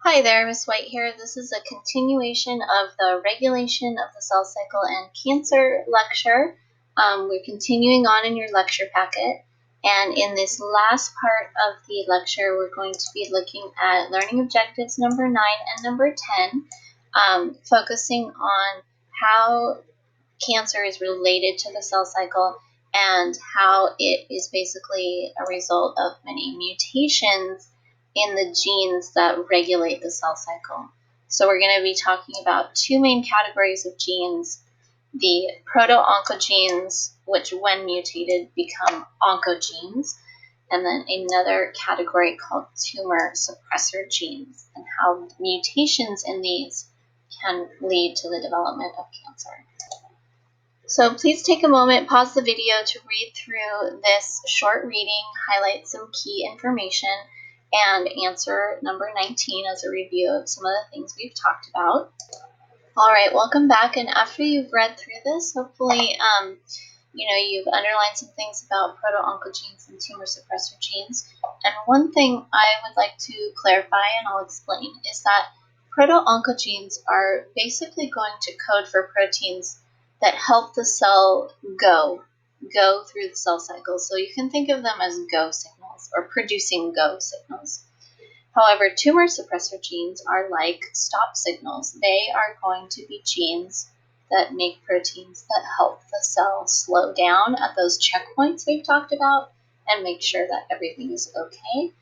Hi there, Miss White here. This is a continuation of the regulation of the cell cycle and cancer lecture. We're continuing on in your lecture packet. And in this last part of the lecture, we're going to be looking at learning objectives number 9 and number 10, focusing on how cancer is related to the cell cycle and how it is basically a result of many mutations in the genes that regulate the cell cycle. So we're going to be talking about two main categories of genes: the proto-oncogenes, which when mutated become oncogenes, and then another category called tumor suppressor genes, and how mutations in these can lead to the development of cancer. So please take a moment, pause the video to read through this short reading, highlight some key information, and answer number 19 as a review of some of the things we've talked about. All right, welcome back. And after you've read through this, hopefully, you've underlined some things about proto-oncogenes and tumor suppressor genes. And one thing I would like to clarify, and I'll explain, is that proto-oncogenes are basically going to code for proteins that help the cell go through the cell cycle. So you can think of them as go signals or producing go signals. However, tumor suppressor genes are like stop signals. They are going to be genes that make proteins that help the cell slow down at those checkpoints we've talked about and make sure that everything is okay,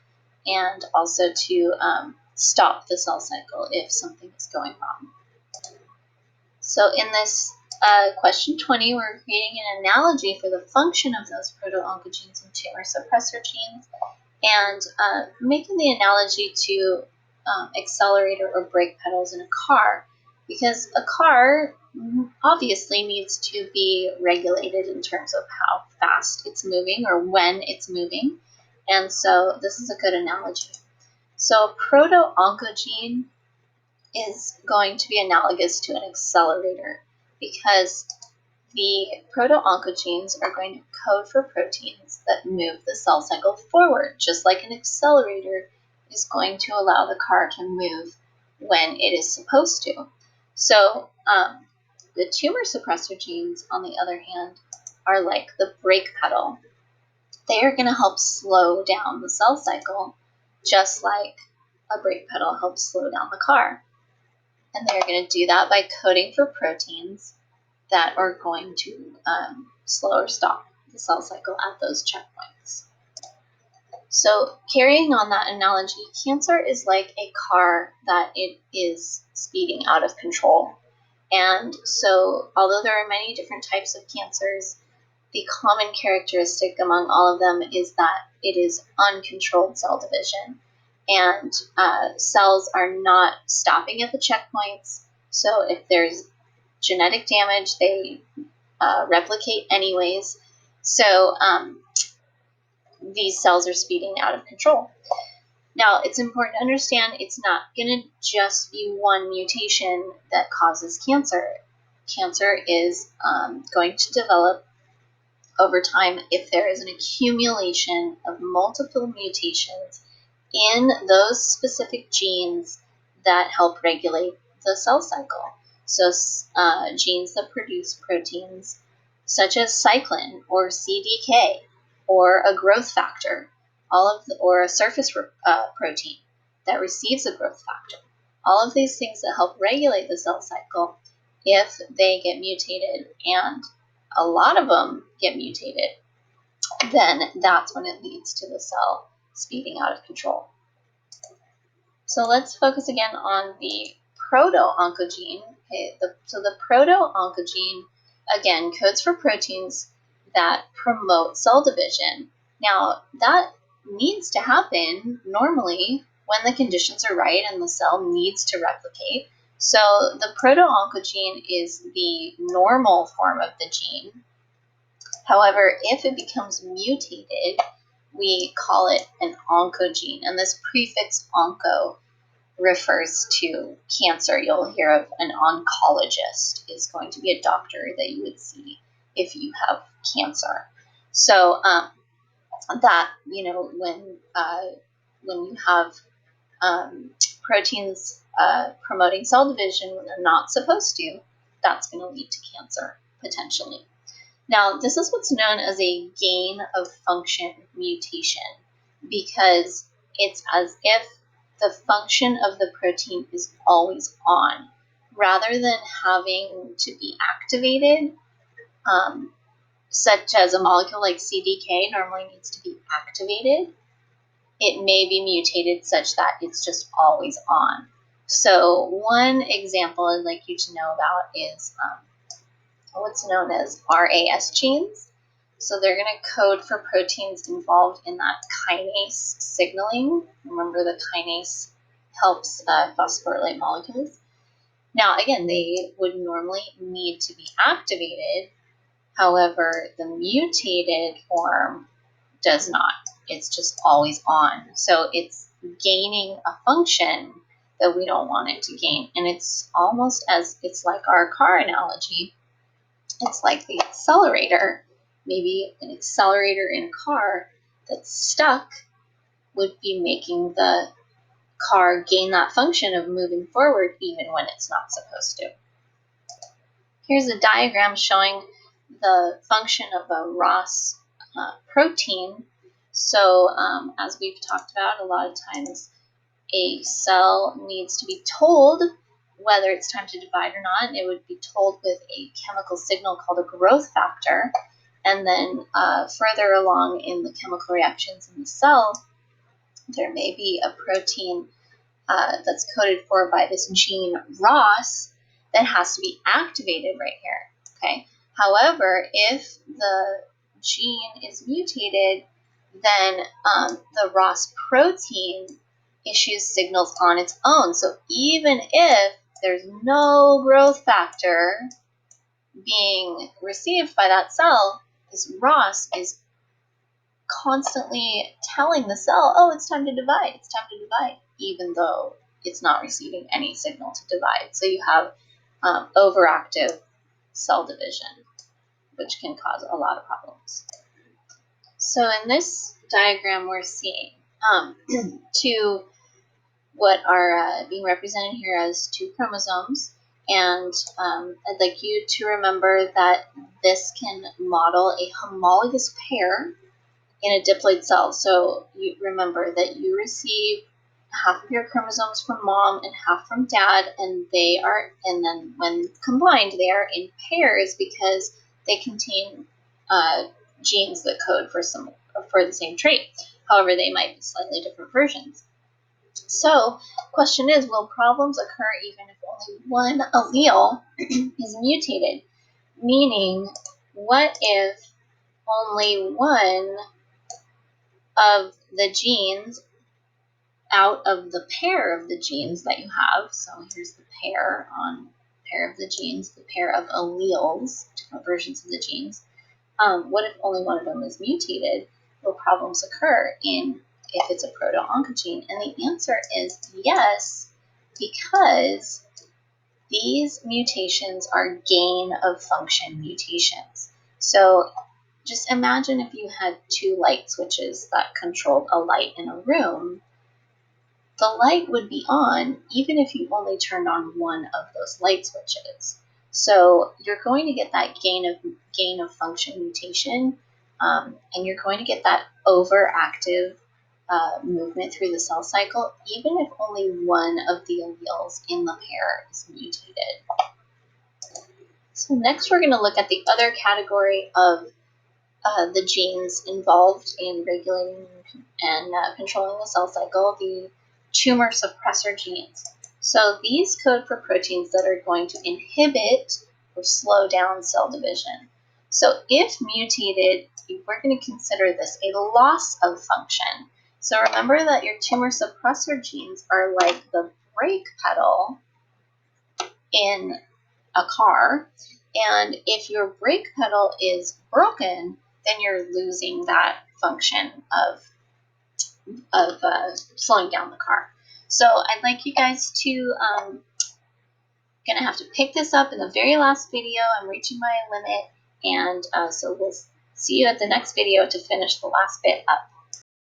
and also to stop the cell cycle if something is going wrong. So in this question 20, we're creating an analogy for the function of those proto-oncogenes and tumor suppressor genes, and making the analogy to accelerator or brake pedals in a car, because a car obviously needs to be regulated in terms of how fast it's moving or when it's moving, and so this is a good analogy. So a proto-oncogene is going to be analogous to an accelerator, because the proto-oncogenes are going to code for proteins that move the cell cycle forward, just like an accelerator is going to allow the car to move when it is supposed to. So the tumor suppressor genes, on the other hand, are like the brake pedal. They are going to help slow down the cell cycle, just like a brake pedal helps slow down the car. And they're going to do that by coding for proteins that are going to slow or stop the cell cycle at those checkpoints. So carrying on that analogy, cancer is like a car that it is speeding out of control. And so although there are many different types of cancers, the common characteristic among all of them is that it is uncontrolled cell division. And cells are not stopping at the checkpoints. So if there's genetic damage, they replicate anyways. So these cells are speeding out of control. Now, it's important to understand it's not going to just be one mutation that causes cancer. Cancer is going to develop over time if there is an accumulation of multiple mutations in those specific genes that help regulate the cell cycle. So genes that produce proteins such as cyclin or CDK or a growth factor, or a surface protein that receives a growth factor. All of these things that help regulate the cell cycle, if they get mutated, and a lot of them get mutated, then that's when it leads to the cell speeding out of control. So let's focus again on the proto-oncogene. Okay, so the proto-oncogene, again, codes for proteins that promote cell division. Now, that needs to happen normally when the conditions are right and the cell needs to replicate. So the proto-oncogene is the normal form of the gene. However, if it becomes mutated, we call it an oncogene, and this prefix onco refers to cancer. You'll hear of an oncologist is going to be a doctor that you would see if you have cancer. So that, when you have proteins promoting cell division when they're not supposed to, that's going to lead to cancer, potentially. Now, this is what's known as a gain of function mutation, because it's as if the function of the protein is always on, rather than having to be activated, such as a molecule like CDK normally needs to be activated. It may be mutated such that it's just always on. So one example I'd like you to know about is what's known as RAS genes. So they're going to code for proteins involved in that kinase signaling. Remember, the kinase helps phosphorylate molecules. Now, again, they would normally need to be activated. However, the mutated form does not. It's just always on. So it's gaining a function that we don't want it to gain. And it's almost as, it's like our car analogy. It's like the accelerator. Maybe an accelerator in a car that's stuck would be making the car gain that function of moving forward even when it's not supposed to. Here's a diagram showing the function of a ROS protein. So as we've talked about, a lot of times a cell needs to be told whether it's time to divide or not. It would be told with a chemical signal called a growth factor. And then further along in the chemical reactions in the cell, there may be a protein that's coded for by this gene ROS that has to be activated right here. Okay. However, if the gene is mutated, then the ROS protein issues signals on its own. So even if there's no growth factor being received by that cell, this ROS is constantly telling the cell, oh, it's time to divide, it's time to divide, even though it's not receiving any signal to divide. So you have overactive cell division, which can cause a lot of problems. So in this diagram, we're seeing what are being represented here as two chromosomes. And I'd like you to remember that this can model a homologous pair in a diploid cell. So you remember that you receive half of your chromosomes from mom and half from dad, and then when combined, they are in pairs because they contain genes that code for the same trait. However, they might be slightly different versions. So, question is, will problems occur even if only one allele is mutated? Meaning, what if only one of the genes out of the pair of the genes that you have, so here's the pair of the genes, the pair of alleles, different versions of the genes, what if only one of them is mutated? Will problems occur if it's a proto-oncogene? And the answer is yes, because these mutations are gain of function mutations. So just imagine if you had two light switches that controlled a light in a room. The light would be on even if you only turned on one of those light switches. So you're going to get that gain of function mutation, and you're going to get that overactive movement through the cell cycle, even if only one of the alleles in the pair is mutated. So next we're going to look at the other category of the genes involved in regulating and controlling the cell cycle, the tumor suppressor genes. So these code for proteins that are going to inhibit or slow down cell division. So if mutated, we're going to consider this a loss of function. So remember that your tumor suppressor genes are like the brake pedal in a car, and if your brake pedal is broken, then you're losing that function of slowing down the car. So I'd like you guys to gonna have to pick this up in the very last video. I'm reaching my limit, and so we'll see you at the next video to finish the last bit up.